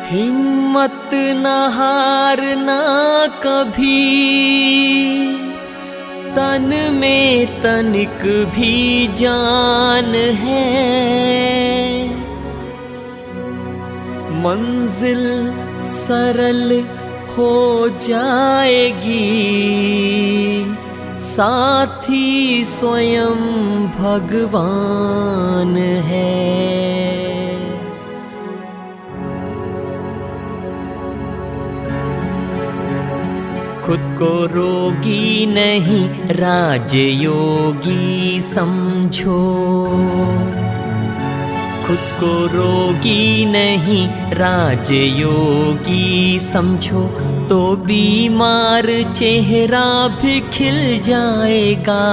हिम्मत न हारना कभी, तन में तनिक भी जान है। मंजिल सरल हो जाएगी, साथी स्वयं भगवान है। खुद को रोगी नहीं राजयोगी समझो, खुद को रोगी नहीं राजयोगी समझो, तो बीमार चेहरा भी खिल जाएगा,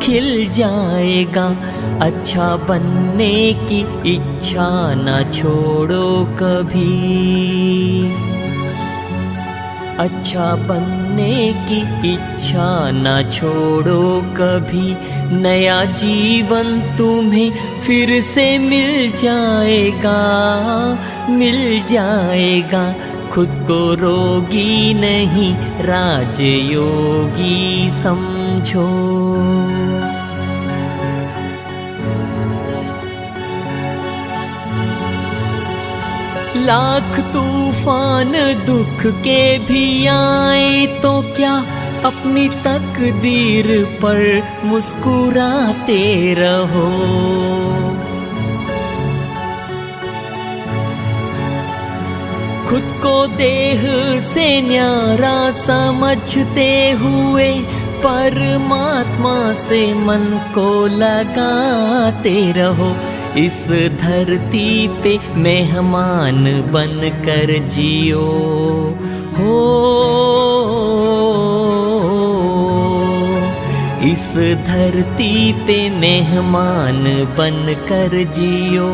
खिल जाएगा। अच्छा बनने की इच्छा न छोड़ो कभी, अच्छा बनने की इच्छा न छोड़ो कभी। नया जीवन तुम्हें फिर से मिल जाएगा, मिल जाएगा। खुद को रोगी नहीं राजयोगी समझो। लाख तूफान दुख के भी आए तो क्या, अपनी तकदीर पर मुस्कुराते रहो। खुद को देह से न्यारा समझते हुए, परमात्मा से मन को लगाते रहो। इस धरती पे मेहमान बनकर जियो हो, इस धरती पे मेहमान बनकर जियो,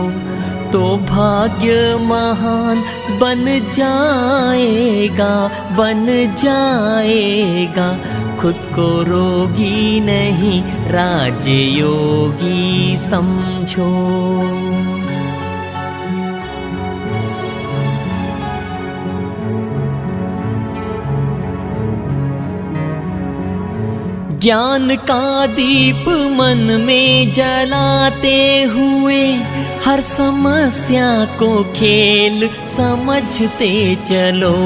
तो भाग्य महान बन जाएगा, बन जाएगा। खुद को रोगी नहीं राजयोगी समझो। ज्ञान का दीप मन में जलाते हुए, हर समस्या को खेल समझते चलो।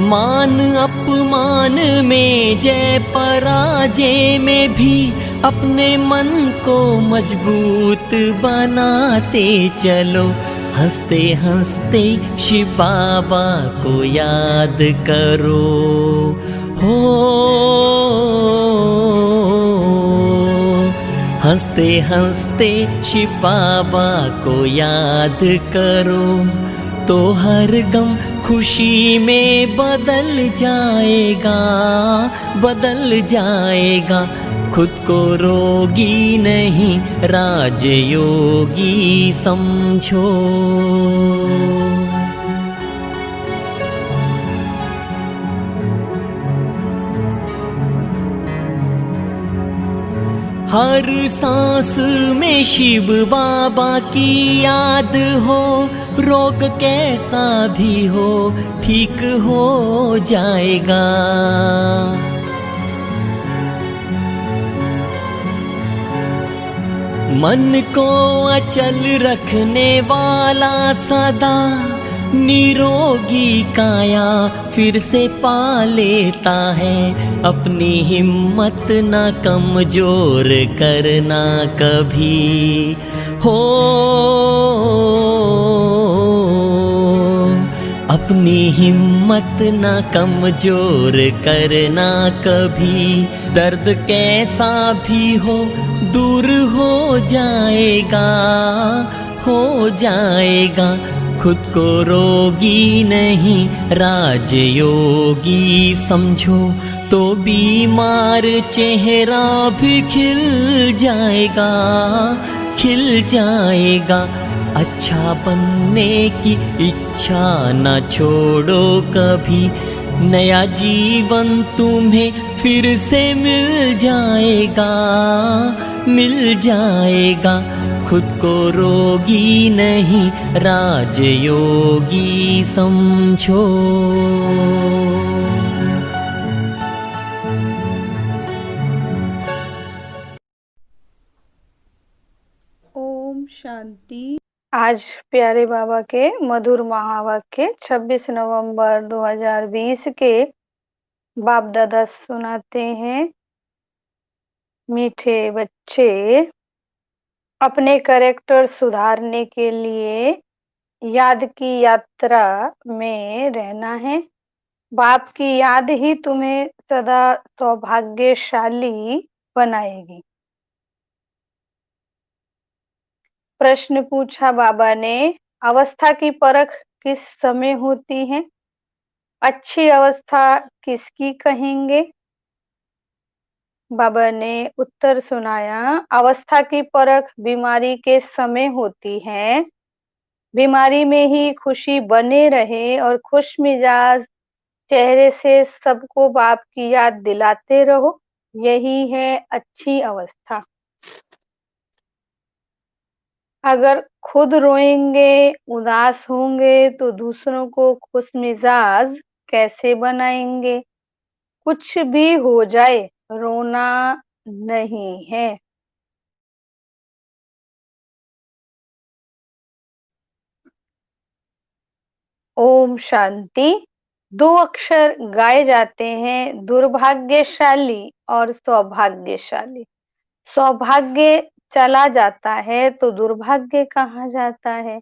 मान अपमान में, जय पराजय में भी, अपने मन को मजबूत बनाते चलो। हंसते हंसते शिव बाबा को याद करो हो, हंसते हंसते शिव बाबा को याद करो, तो हर गम खुशी में बदल जाएगा, बदल जाएगा। खुद को रोगी नहीं राजयोगी समझो। हर सांस में शिव बाबा की याद हो, रोग कैसा भी हो ठीक हो जाएगा। मन को अचल रखने वाला सदा, निरोगी काया फिर से पा लेता है। अपनी हिम्मत ना कमजोर करना कभी हो, अपनी हिम्मत ना कमजोर करना कभी। दर्द कैसा भी हो दूर हो जाएगा, हो जाएगा। खुद को रोगी नहीं राजयोगी समझो, तो बीमार चेहरा भी खिल जाएगा, खिल जाएगा। अच्छा बनने की इच्छा न छोड़ो कभी, नया जीवन तुम्हें फिर से मिल जाएगा, मिल जाएगा। खुद को रोगी नहीं राजयोगी समझो। ओम शांति। आज प्यारे बाबा के मधुर महावाक्य 26 नवंबर 2020 के बाप दादा सुनाते हैं। मीठे बच्चे, अपने कैरेक्टर सुधारने के लिए याद की यात्रा में रहना है। बाप की याद ही तुम्हें सदा सौभाग्यशाली बनाएगी। प्रश्न पूछा बाबा ने, अवस्था की परख किस समय होती है? अच्छी अवस्था किसकी कहेंगे? बाबा ने उत्तर सुनाया, अवस्था की परख बीमारी के समय होती है। बीमारी में ही खुशी बने रहे और खुश मिजाज चेहरे से सबको बाप की याद दिलाते रहो, यही है अच्छी अवस्था। अगर खुद रोएंगे, उदास होंगे तो दूसरों को खुश मिजाज कैसे बनाएंगे? कुछ भी हो जाए, रोना नहीं है। ओम शांति। 2 अक्षर गाए जाते हैं, दुर्भाग्यशाली और सौभाग्यशाली। सौभाग्य चला जाता है तो दुर्भाग्य कहा जाता है।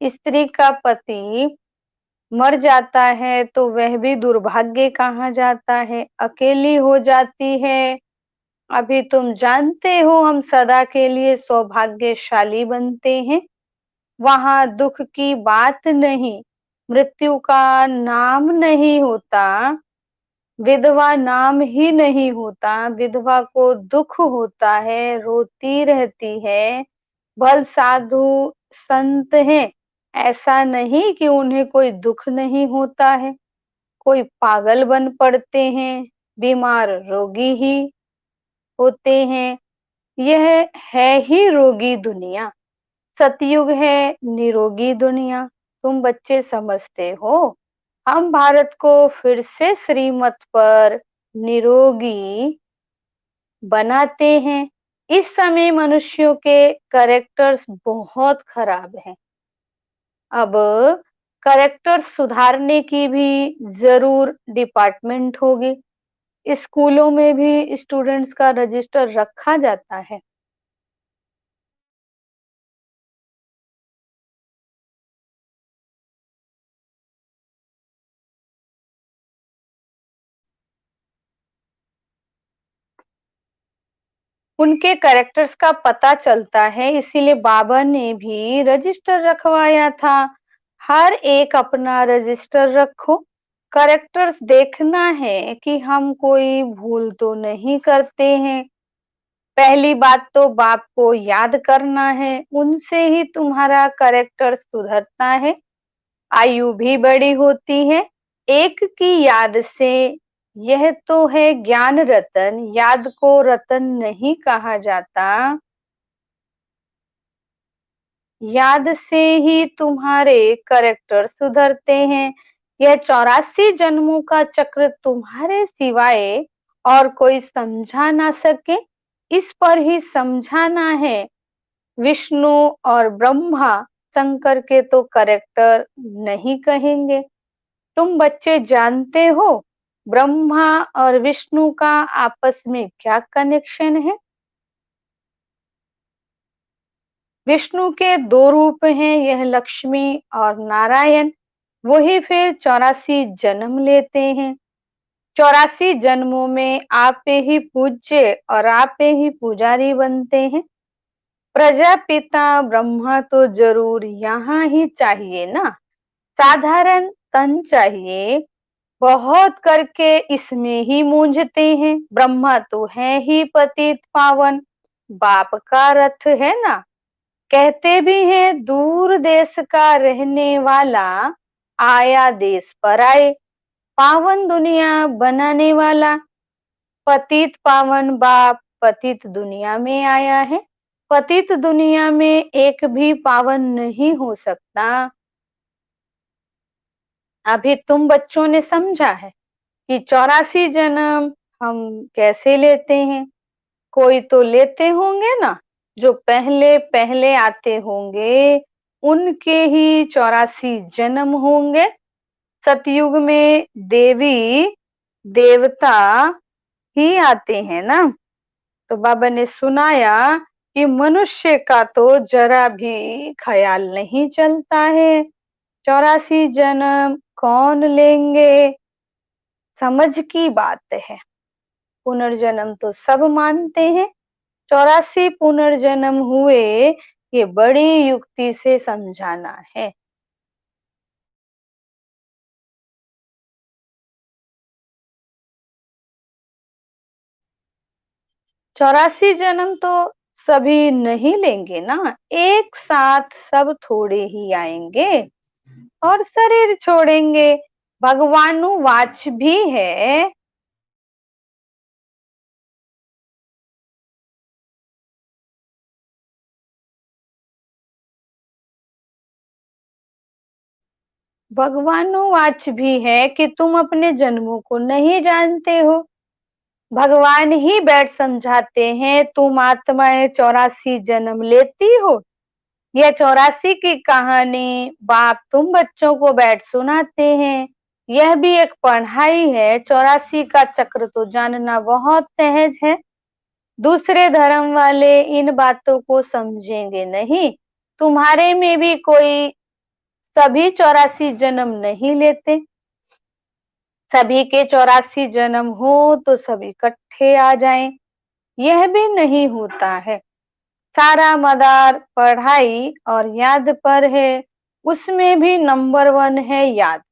स्त्री का पति मर जाता है तो वह भी दुर्भाग्य कहा जाता है। अकेली हो जाती है, अभी तुम जानते हो हम सदा के लिए सौभाग्यशाली बनते हैं। वहां दुख की बात नहीं, मृत्यु का नाम नहीं होता, विधवा नाम ही नहीं होता। विधवा को दुख होता है, रोती रहती है। भल साधु संत हैं, ऐसा नहीं कि उन्हें कोई दुख नहीं होता है। कोई पागल बन पड़ते हैं, बीमार रोगी ही होते हैं। यह है ही रोगी दुनिया। सतयुग है निरोगी दुनिया। तुम बच्चे समझते हो, हम भारत को फिर से श्रीमत पर निरोगी बनाते हैं। इस समय मनुष्यों के कैरेक्टर्स बहुत खराब हैं। अब कैरेक्टर सुधारने की भी जरूर डिपार्टमेंट होगी। स्कूलों में भी स्टूडेंट्स का रजिस्टर रखा जाता है। उनके कैरेक्टर्स का पता चलता है, इसीलिए बाबा ने भी रजिस्टर रखवाया था। हर एक अपना रजिस्टर रखो। कैरेक्टर्स देखना है कि हम कोई भूल तो नहीं करते हैं। पहली बात तो बाप को याद करना है, उनसे ही तुम्हारा कैरेक्टर सुधरता है। आयु भी बड़ी होती है। एक की याद से, यह तो है ज्ञान रतन, याद को रतन नहीं कहा जाता। याद से ही तुम्हारे कैरेक्टर सुधरते हैं। यह 84 जन्मों का चक्र तुम्हारे सिवाय और कोई समझा ना सके, इस पर ही समझाना है। विष्णु और ब्रह्मा शंकर के तो कैरेक्टर नहीं कहेंगे। तुम बच्चे जानते हो ब्रह्मा और विष्णु का आपस में क्या कनेक्शन है? विष्णु के 2 रूप हैं, यह लक्ष्मी और नारायण। वही फिर 84 जन्म लेते हैं। 84 जन्मों में आप ही पूज्य और आप ही पुजारी बनते हैं। प्रजापिता ब्रह्मा तो जरूर यहाँ ही चाहिए ना। साधारण तन चाहिए, बहुत करके इसमें ही मूंझते हैं। ब्रह्मा तो है ही पतित पावन, बाप का रथ है ना। कहते भी हैं दूर देश का रहने वाला आया देश पर आए। पावन दुनिया बनाने वाला पतित पावन बाप पतित दुनिया में आया है। पतित दुनिया में एक भी पावन नहीं हो सकता। अभी तुम बच्चों ने समझा है कि 84 जन्म हम कैसे लेते हैं। कोई तो लेते होंगे ना, जो पहले पहले आते होंगे उनके ही 84 जन्म होंगे। सतयुग में देवी देवता ही आते हैं ना। तो बाबा ने सुनाया कि मनुष्य का तो जरा भी ख्याल नहीं चलता है। 84 जन्म कौन लेंगे? समझ की बात है। पुनर्जन्म तो सब मानते हैं। 84 पुनर्जन्म हुए, ये बड़ी युक्ति से समझाना है। चौरासी जन्म तो सभी नहीं लेंगे ना। एक साथ सब थोड़े ही आएंगे और शरीर छोड़ेंगे। भगवानुवाच भी है। भगवानुवाच भी है कि तुम अपने जन्मों को नहीं जानते हो। भगवान ही बैठ समझाते हैं, तुम आत्माएं 84 जन्म लेती हो। यह 84 की कहानी बाप तुम बच्चों को बैठ सुनाते हैं। यह भी एक पढ़ाई है। 84 का चक्र तो जानना बहुत सहज है। दूसरे धर्म वाले इन बातों को समझेंगे नहीं। तुम्हारे में भी कोई सभी 84 जन्म नहीं लेते। सभी के 84 जन्म हो तो सभी इकट्ठे आ जाएं, यह भी नहीं होता है। सारा मदार पढ़ाई और याद पर है। उसमें भी नंबर 1 है याद।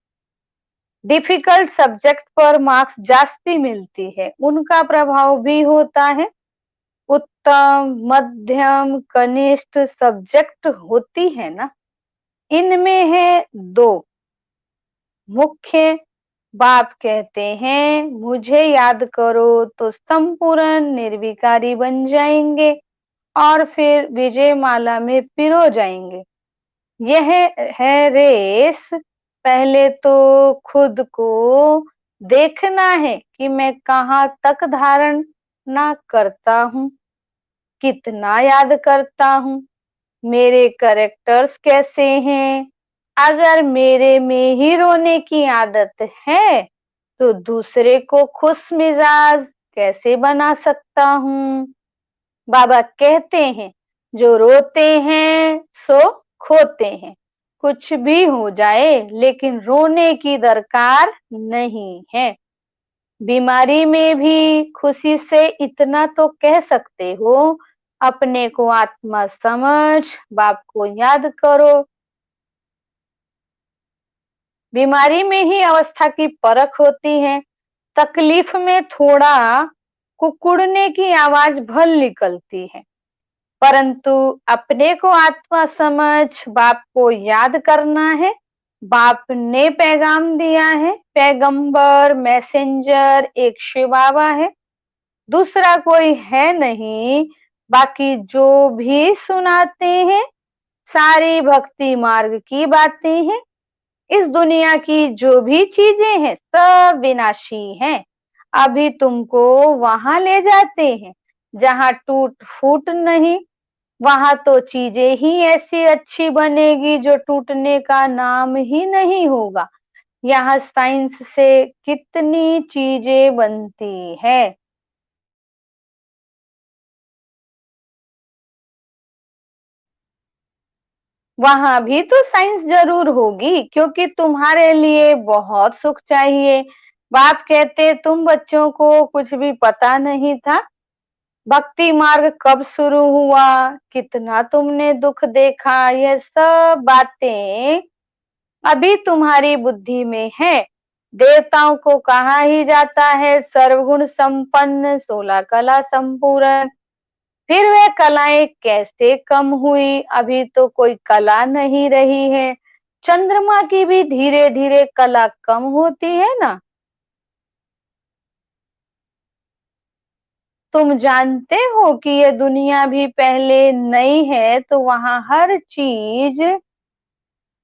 डिफिकल्ट सब्जेक्ट पर मार्क्स जास्ती मिलती है, उनका प्रभाव भी होता है। उत्तम, मध्यम, कनिष्ठ सब्जेक्ट होती है ना, इनमें है 2 मुख्य। बाप कहते हैं मुझे याद करो तो संपूर्ण निर्विकारी बन जाएंगे और फिर विजय माला में पिरो जाएंगे। यह है रेस। पहले तो खुद को देखना है कि मैं कहाँ तक धारण ना करता हूँ, कितना याद करता हूँ, मेरे कैरेक्टर्स कैसे हैं। अगर मेरे में ही रोने की आदत है तो दूसरे को खुश मिजाज कैसे बना सकता हूँ। बाबा कहते हैं जो रोते हैं सो खोते हैं। कुछ भी हो जाए लेकिन रोने की दरकार नहीं है। बीमारी में भी खुशी से इतना तो कह सकते हो, अपने को आत्मा समझ, बाप को याद करो। बीमारी में ही अवस्था की परख होती है। तकलीफ में थोड़ा कुकुड़ने की आवाज भल निकलती है, परंतु अपने को आत्मा समझ, बाप को याद करना है। बाप ने पैगाम दिया है। पैगंबर, मैसेंजर एक शिव बाबा है, दूसरा कोई है नहीं। बाकी जो भी सुनाते हैं सारी भक्ति मार्ग की बातें हैं। इस दुनिया की जो भी चीजें हैं सब विनाशी हैं। अभी तुमको वहां ले जाते हैं जहां टूट फूट नहीं। वहां तो चीजें ही ऐसी अच्छी बनेगी जो टूटने का नाम ही नहीं होगा। यहाँ साइंस से कितनी चीजें बनती है। वहां भी तो साइंस जरूर होगी, क्योंकि तुम्हारे लिए बहुत सुख चाहिए। बाप कहते तुम बच्चों को कुछ भी पता नहीं था। भक्ति मार्ग कब शुरू हुआ, कितना तुमने दुख देखा, यह सब बातें अभी तुम्हारी बुद्धि में है। देवताओं को कहा ही जाता है सर्वगुण संपन्न, 16 कला संपूर्ण। फिर वह कलाएं कैसे कम हुई? अभी तो कोई कला नहीं रही है। चंद्रमा की भी धीरे धीरे कला कम होती है ना। तुम जानते हो कि ये दुनिया भी पहले नई है, तो वहाँ हर चीज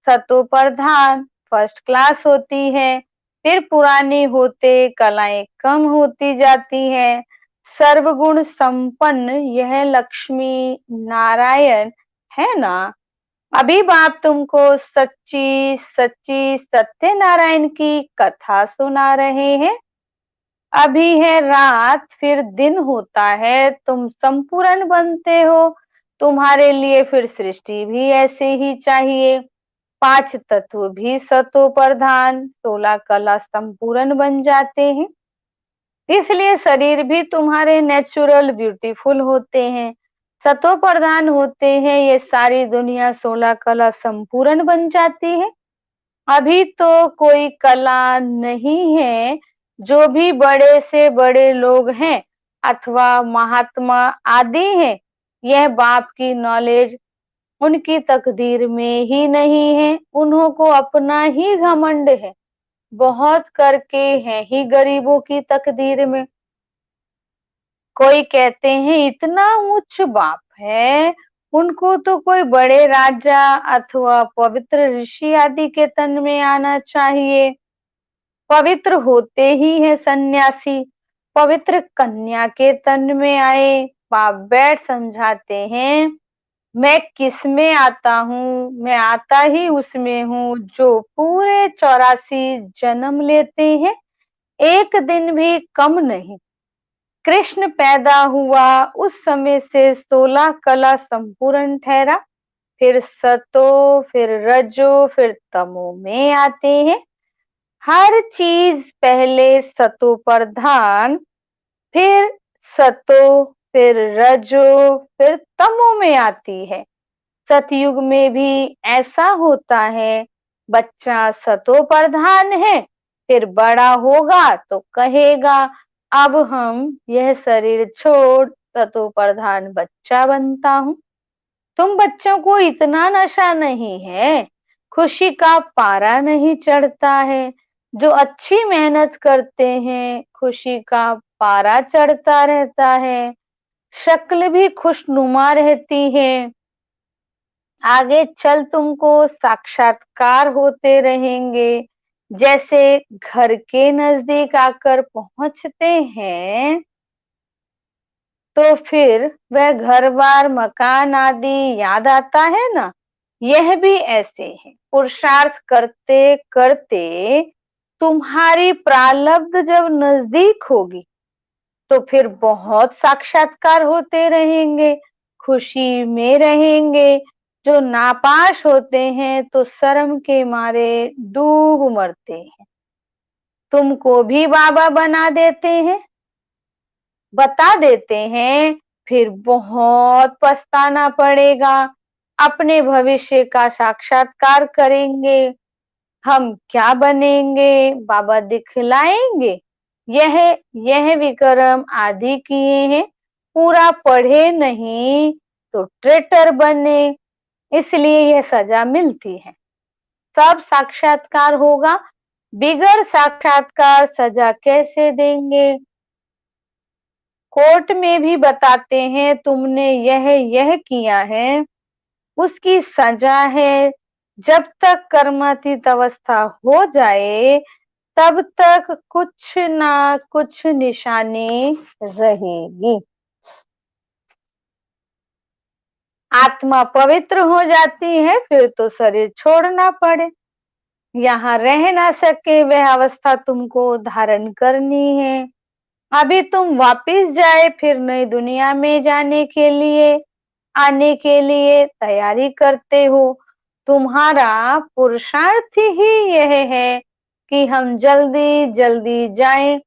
सतो प्रधान फर्स्ट क्लास होती है। फिर पुरानी होते कलाएं कम होती जाती है। सर्वगुण संपन्न यह लक्ष्मी नारायण है ना। अभी बाप तुमको सच्ची सच्ची सत्यनारायण की कथा सुना रहे हैं। अभी है रात, फिर दिन होता है, तुम संपूर्ण बनते हो। तुम्हारे लिए फिर सृष्टि भी ऐसे ही चाहिए। 5 तत्व भी सतो प्रधान, 16 कला संपूर्ण बन जाते हैं। इसलिए शरीर भी तुम्हारे नेचुरल ब्यूटीफुल होते हैं, सतो प्रधान होते हैं। ये सारी दुनिया 16 कला संपूर्ण बन जाती है। अभी तो कोई कला नहीं है। जो भी बड़े से बड़े लोग हैं अथवा महात्मा आदि हैं, यह बाप की नॉलेज उनकी तकदीर में ही नहीं है। उन्हों को अपना ही घमंड है, बहुत करके है ही गरीबों की तकदीर में। कोई कहते हैं इतना उच्च बाप है, उनको तो कोई बड़े राजा अथवा पवित्र ऋषि आदि के तन में आना चाहिए। पवित्र होते ही है सन्यासी, पवित्र कन्या के तन में आए। बाप बैठ समझाते हैं, मैं किस में आता हूँ, मैं आता ही उसमें हूँ जो पूरे 84 जन्म लेते हैं, एक दिन भी कम नहीं। कृष्ण पैदा हुआ उस समय से 16 कला संपूर्ण ठहरा। फिर सतो, फिर रजो, फिर तमो में आते हैं। हर चीज पहले सतो प्रधान, फिर सतो, फिर रजो, फिर तमो में आती है। सतयुग में भी ऐसा होता है। बच्चा सतो प्रधान है, फिर बड़ा होगा तो कहेगा अब हम यह शरीर छोड़ सतो प्रधान बच्चा बनता हूँ। तुम बच्चों को इतना नशा नहीं है, खुशी का पारा नहीं चढ़ता है। जो अच्छी मेहनत करते हैं खुशी का पारा चढ़ता रहता है, शक्ल भी खुशनुमा रहती है। आगे चल तुमको साक्षात्कार होते रहेंगे। जैसे घर के नजदीक आकर पहुंचते हैं तो फिर वह घर बार मकान आदि याद आता है ना। यह भी ऐसे है, पुरुषार्थ करते करते तुम्हारी प्रारब्ध जब नजदीक होगी तो फिर बहुत साक्षात्कार होते रहेंगे, खुशी में रहेंगे। जो नापास होते हैं तो शर्म के मारे डूब मरते हैं। तुमको भी बाबा बना देते हैं, बता देते हैं, फिर बहुत पछताना पड़ेगा। अपने भविष्य का साक्षात्कार करेंगे, हम क्या बनेंगे बाबा दिखलाएंगे। यह यह विक्रम आदि किए हैं, पूरा पढ़े नहीं तो ट्रेटर बने, इसलिए यह सजा मिलती है। सब साक्षात्कार होगा, बिगर साक्षात्कार सजा कैसे देंगे। कोर्ट में भी बताते हैं तुमने यह किया है, उसकी सजा है। जब तक कर्मातीत अवस्था हो जाए तब तक कुछ ना कुछ निशानी रहेगी। आत्मा पवित्र हो जाती है फिर तो शरीर छोड़ना पड़े, यहाँ रह ना सके वह अवस्था तुमको धारण करनी है। अभी तुम वापिस जाए फिर नई दुनिया में जाने के लिए, आने के लिए तैयारी करते हो। तुम्हारा पुरुषार्थ ही यह है कि हम जल्दी जल्दी जाएं,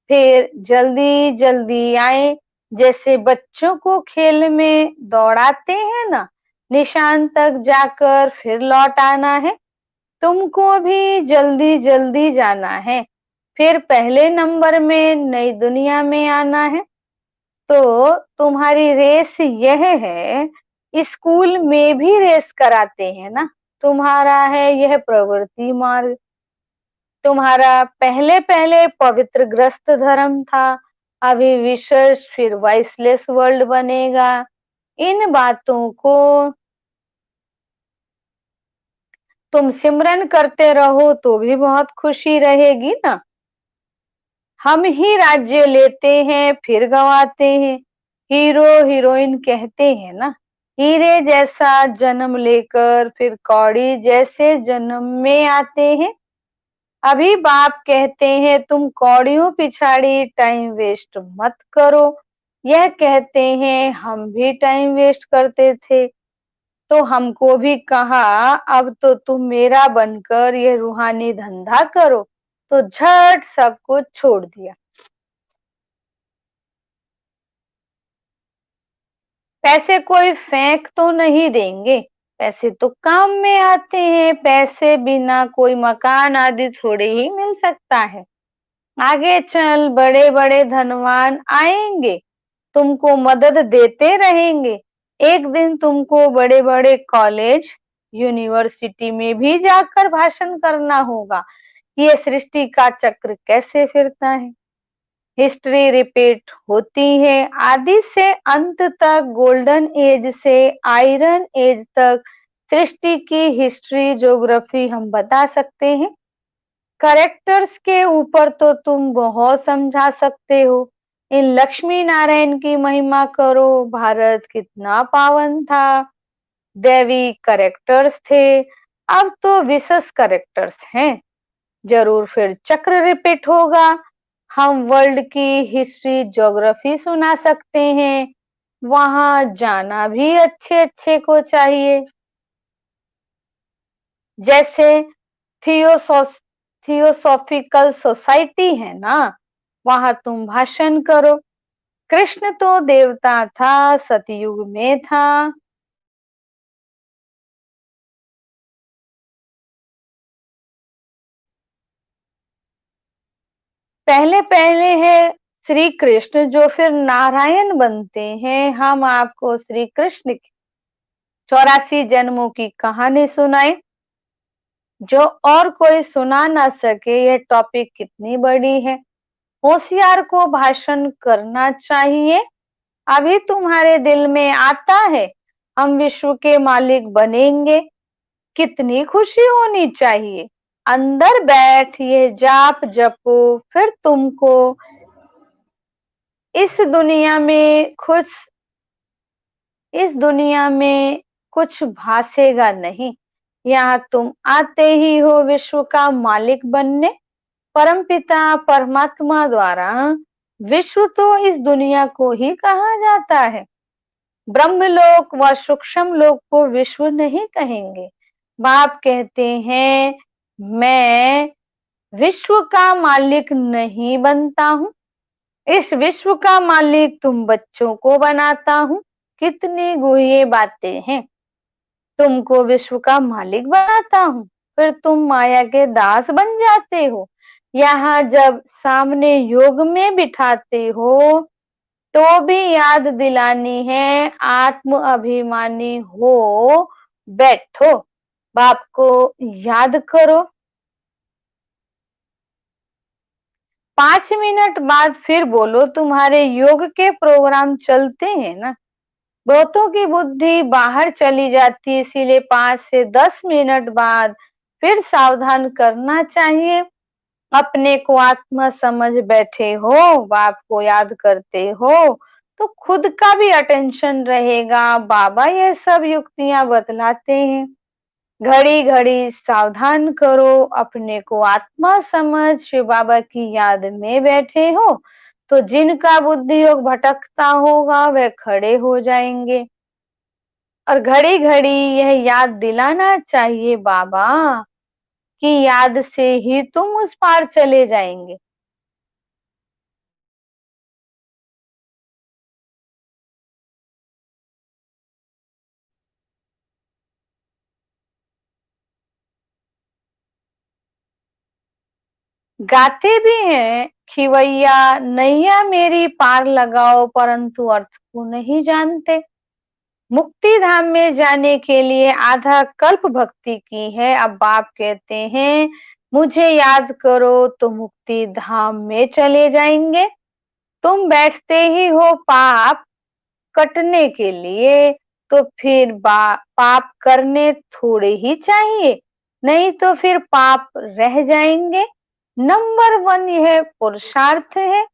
फिर जल्दी जल्दी आए। जैसे बच्चों को खेल में दौड़ाते हैं ना, निशान तक जाकर फिर लौट आना है। तुमको भी जल्दी जल्दी जाना है, फिर पहले नंबर में नई दुनिया में आना है। तो तुम्हारी रेस यह है, स्कूल में भी रेस कराते हैं ना। तुम्हारा है यह प्रवृत्ति मार्ग। तुम्हारा पहले पहले पवित्र ग्रस्त धर्म था, अभी विशेष फिर वॉइसलेस वर्ल्ड बनेगा। इन बातों को तुम सिमरन करते रहो तो भी बहुत खुशी रहेगी ना। हम ही राज्य लेते हैं फिर गंवाते हैं, हीरो हीरोइन कहते हैं ना। हीरे जैसा जन्म लेकर फिर कौड़ी जैसे जन्म में आते हैं। अभी बाप कहते हैं तुम कौड़ियों पिछाड़ी टाइम वेस्ट मत करो। यह कहते हैं हम भी टाइम वेस्ट करते थे, तो हमको भी कहा अब तो तुम मेरा बनकर यह रूहानी धंधा करो, तो झट सब कुछ छोड़ दिया। पैसे कोई फेंक तो नहीं देंगे, पैसे तो काम में आते हैं। पैसे बिना कोई मकान आदि थोड़े ही मिल सकता है। आगे चल बड़े बड़े धनवान आएंगे, तुमको मदद देते रहेंगे। एक दिन तुमको बड़े बड़े कॉलेज यूनिवर्सिटी में भी जाकर भाषण करना होगा। ये सृष्टि का चक्र कैसे फिरता है। हिस्ट्री रिपीट होती है, आदि से अंत तक, गोल्डन एज से आयरन एज तक। सृष्टि की हिस्ट्री ज्योग्राफी हम बता सकते हैं। करेक्टर्स के ऊपर तो तुम बहुत समझा सकते हो। इन लक्ष्मी नारायण की महिमा करो, भारत कितना पावन था। दैवी करेक्टर्स थे, अब तो विशेष करेक्टर्स हैं। जरूर फिर चक्र रिपीट होगा। हम वर्ल्ड की हिस्ट्री ज्योग्राफी सुना सकते हैं, वहां जाना भी अच्छे अच्छे को चाहिए। जैसे थियोसॉफ थियोसॉफिकल सोसाइटी है ना, वहां तुम भाषण करो। कृष्ण तो देवता था, सतयुग में था। पहले पहले है श्री कृष्ण जो फिर नारायण बनते हैं। हम आपको श्री कृष्ण की 84 जन्मों की कहानी सुनाए, जो और कोई सुना ना सके। यह टॉपिक कितनी बड़ी है। होशियार को भाषण करना चाहिए। अभी तुम्हारे दिल में आता है हम विश्व के मालिक बनेंगे, कितनी खुशी होनी चाहिए। अंदर बैठ ये जाप जपो, फिर तुमको इस दुनिया में कुछ इस दुनिया में कुछ भासेगा नहीं। यहाँ तुम आते ही हो विश्व का मालिक बनने। परमपिता परमात्मा द्वारा विश्व तो इस दुनिया को ही कहा जाता है। ब्रह्मलोक व सूक्ष्म लोक को विश्व नहीं कहेंगे। बाप कहते हैं मैं विश्व का मालिक नहीं बनता हूँ, इस विश्व का मालिक तुम बच्चों को बनाता हूँ। कितनी गुह्य बातें हैं। तुमको विश्व का मालिक बनाता हूँ, फिर तुम माया के दास बन जाते हो। यहाँ जब सामने योग में बिठाते हो तो भी याद दिलानी है, आत्म अभिमानी हो बैठो, बाप को याद करो। 5 मिनट बाद फिर बोलो। तुम्हारे योग के प्रोग्राम चलते हैं ना, बहुतों की बुद्धि बाहर चली जाती है, इसीलिए 5 से 10 मिनट बाद फिर सावधान करना चाहिए। अपने को आत्मा समझ बैठे हो, बाप को याद करते हो, तो खुद का भी अटेंशन रहेगा। बाबा ये सब युक्तियां बतलाते हैं। घड़ी घड़ी सावधान करो, अपने को आत्मा समझ शिव बाबा की याद में बैठे हो, तो जिनका बुद्धि योग भटकता होगा वे खड़े हो जाएंगे। और घड़ी घड़ी यह याद दिलाना चाहिए बाबा की याद से ही तुम उस पार चले जाएंगे। गाते भी हैं खिवैया नैया मेरी पार लगाओ, परंतु अर्थ को नहीं जानते। मुक्ति धाम में जाने के लिए आधा कल्प भक्ति की है। अब बाप कहते हैं मुझे याद करो तो मुक्ति धाम में चले जाएंगे। तुम बैठते ही हो पाप कटने के लिए, तो फिर पाप करने थोड़े ही चाहिए, नहीं तो फिर पाप रह जाएंगे। नंबर 1 यह पुरुषार्थ है।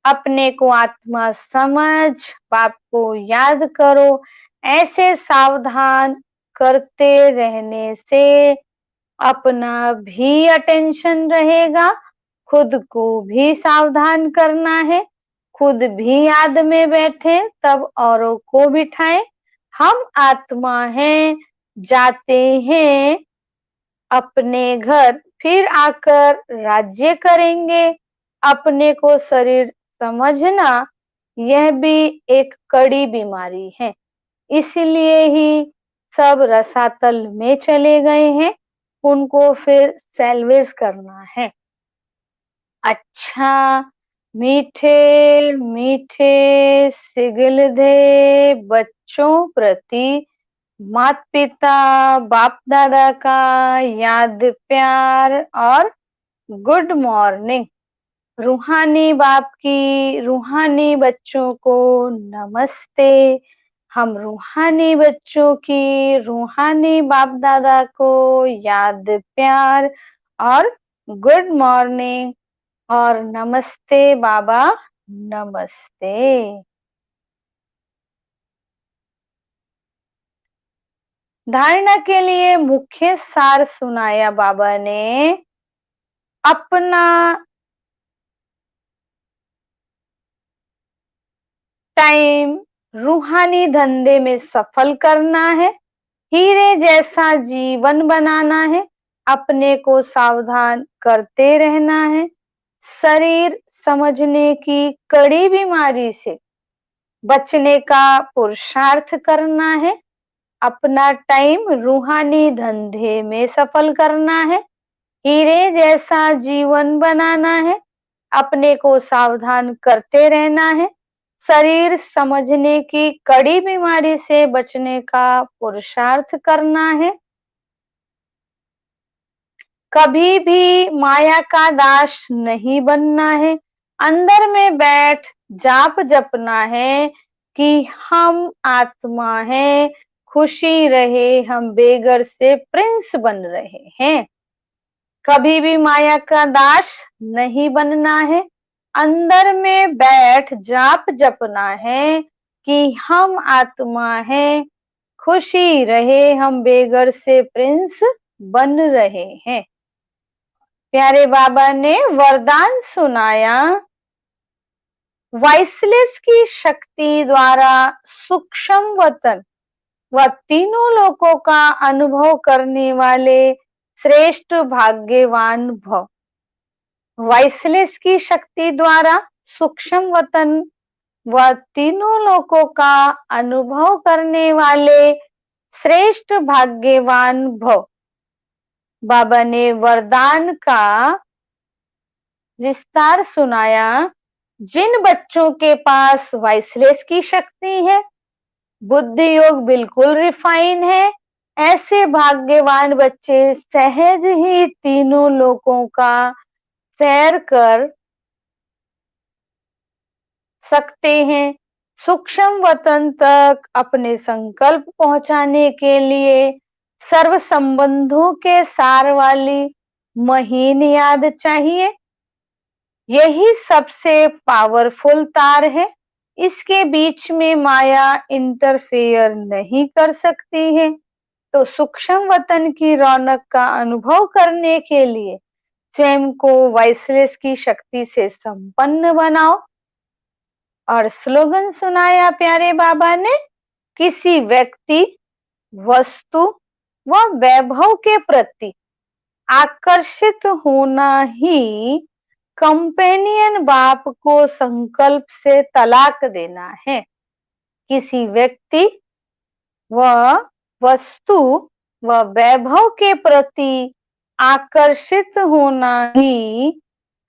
अपने को आत्मा समझ, बाप को याद करो। ऐसे सावधान करते रहने से अपना भी अटेंशन रहेगा, खुद को भी सावधान करना है। खुद भी याद में बैठे तब औरों को बिठाएं। हम आत्मा हैं, जाते हैं अपने घर, फिर आकर राज्य करेंगे। अपने को शरीर समझना यह भी एक कड़ी बीमारी है। इसलिए ही सब रसातल में चले गए हैं, उनको फिर सैल्वेज करना है। अच्छा, मीठे मीठे सिगलधे बच्चों प्रति माता पिता बाप दादा का याद प्यार और गुड मॉर्निंग। रूहानी बाप की रूहानी बच्चों को नमस्ते। हम रूहानी बच्चों की रूहानी बाप दादा को याद प्यार और गुड मॉर्निंग और नमस्ते बाबा, नमस्ते। धारणा के लिए मुख्य सार सुनाया बाबा ने। अपना टाइम रूहानी धंधे में सफल करना है, हीरे जैसा जीवन बनाना है, अपने को सावधान करते रहना है, शरीर समझने की कड़ी बीमारी से बचने का पुरुषार्थ करना है, अपना टाइम रूहानी धंधे में सफल करना है, हीरे जैसा जीवन बनाना है, अपने को सावधान करते रहना है, शरीर समझने की कड़ी बीमारी से बचने का पुरुषार्थ करना है, कभी भी माया का दास नहीं बनना है, अंदर में बैठ जाप जपना है कि हम आत्मा हैं, खुशी रहे, हम बेगर से प्रिंस बन रहे हैं। कभी भी माया का दास नहीं बनना है, अंदर में बैठ जाप जपना है कि हम आत्मा हैं, खुशी रहे, हम बेगर से प्रिंस बन रहे हैं। प्यारे बाबा ने वरदान सुनाया, वाइसलेस की शक्ति द्वारा सूक्ष्म वतन व तीनों लोकों का अनुभव करने वाले श्रेष्ठ भाग्यवान भव। वाइसलेस की शक्ति द्वारा सूक्ष्म वतन व तीनों लोकों का अनुभव करने वाले श्रेष्ठ भाग्यवान भव। बाबा ने वरदान का विस्तार सुनाया। जिन बच्चों के पास वाइसलेस की शक्ति है, बुद्धि योग बिल्कुल रिफाइन है, ऐसे भाग्यवान बच्चे सहज ही तीनों लोकों का सैर कर सकते हैं। सूक्ष्म वतन तक अपने संकल्प पहुंचाने के लिए सर्व संबंधों के सार वाली महीन याद चाहिए। यही सबसे पावरफुल तार है, इसके बीच में माया इंटरफेयर नहीं कर सकती है। तो सूक्ष्म वतन की रौनक का अनुभव करने के लिए स्वयं को वाइसलेस की शक्ति से संपन्न बनाओ। और स्लोगन सुनाया प्यारे बाबा ने, किसी व्यक्ति, वस्तु व वैभव के प्रति आकर्षित होना ही कंपेनियन बाप को संकल्प से तलाक देना है। किसी व्यक्ति व वस्तु व वैभव के प्रति आकर्षित होना ही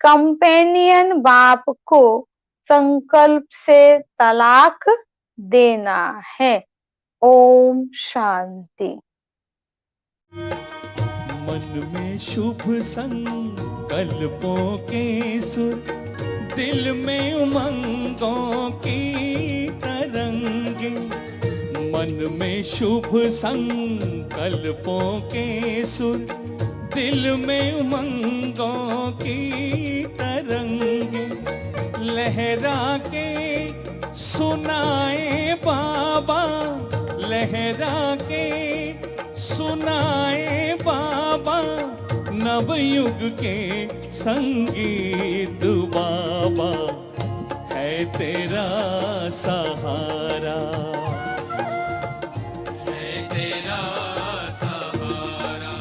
कंपेनियन बाप को संकल्प से तलाक देना है। ओम शांति। मन में शुभ संकल्पों के सुर दिल में उमंगों की तरंगे, मन में शुभ संकल्पों के सुर, दिल में उमंगों की तरंगे लहरा के सुनाए बाबा, लहरा के सुनाए बाबा, नवयुग के संगीत बाबा, है तेरा सहारा, है तेरा सहारा।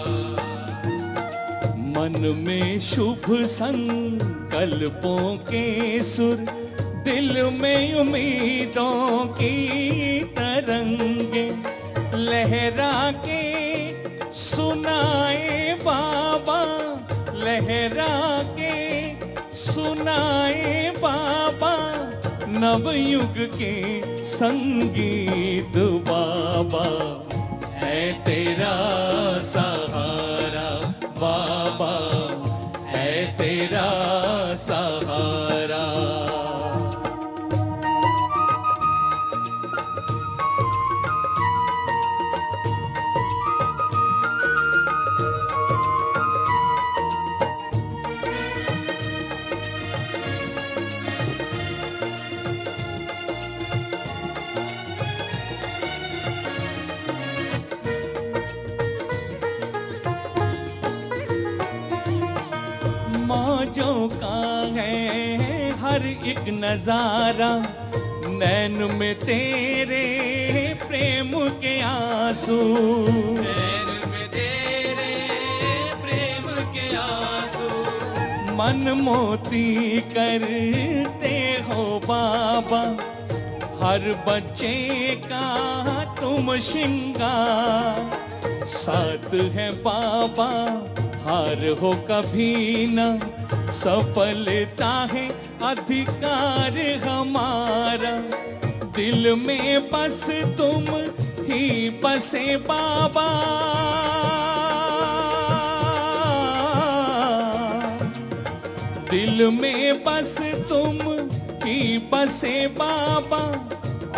मन में शुभ संकल्पों के सुर, दिल में उम्मीदों की तरंगे लहरा के सुनाए बाबा, लहरा के सुनाए बाबा, नवयुग के संगीत बाबा, है तेरा सहारा बाबा, है तेरा सहारा। मौजों का है हर एक नजारा, नैन में तेरे प्रेम के आंसू, नैन में तेरे प्रेम के आंसू, मन मोती करते हो बाबा, हर बच्चे का तुम श्रृंगार, साथ है बाबा हार हो कभी न, सफलता है अधिकार हमारा, दिल में बस तुम ही बसे बाबा, दिल में बस तुम ही बसे बाबा,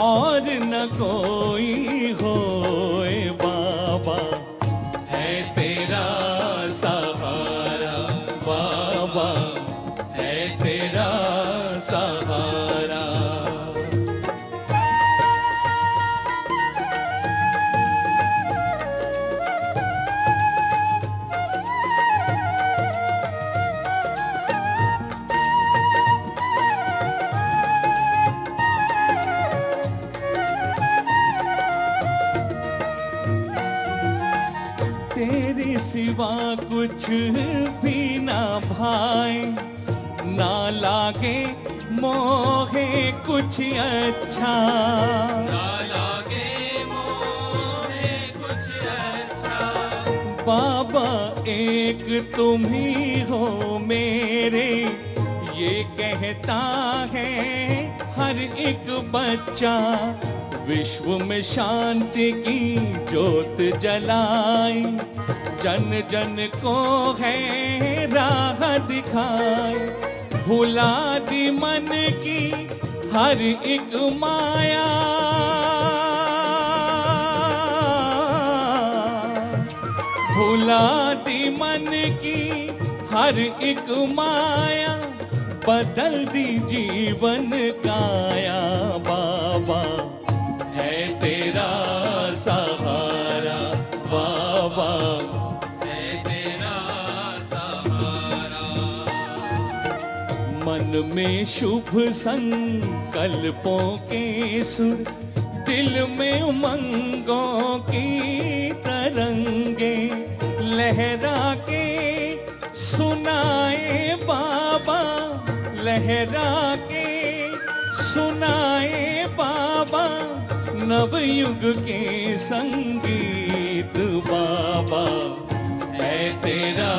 और न कोई होए बाबा, है तेरा सहारा बाबा, है तेरा सहारा। तेरे सिवा कुछ भी ना भाए, ना लागे मोहे कुछ अच्छा, ना लागे मोहे कुछ अच्छा, बाबा एक तुम ही हो मेरे, ये कहता है हर एक बच्चा, विश्व में शांति की ज्योत जलाए, जन जन को है राह दिखाए, भुला दी मन की हर एक माया, भुला दी मन की हर एक माया, बदल दी जीवन काया बाबा, है तेरा सहारा बाबा, है तेरा सहारा। मन में शुभ संकल्पों के सुर, दिल में उमंगों की तरंगे लहरा के सुनाए बाबा, लहरा के सुनाए बाबा, नवयुग के संगीत बाबा, है तेरा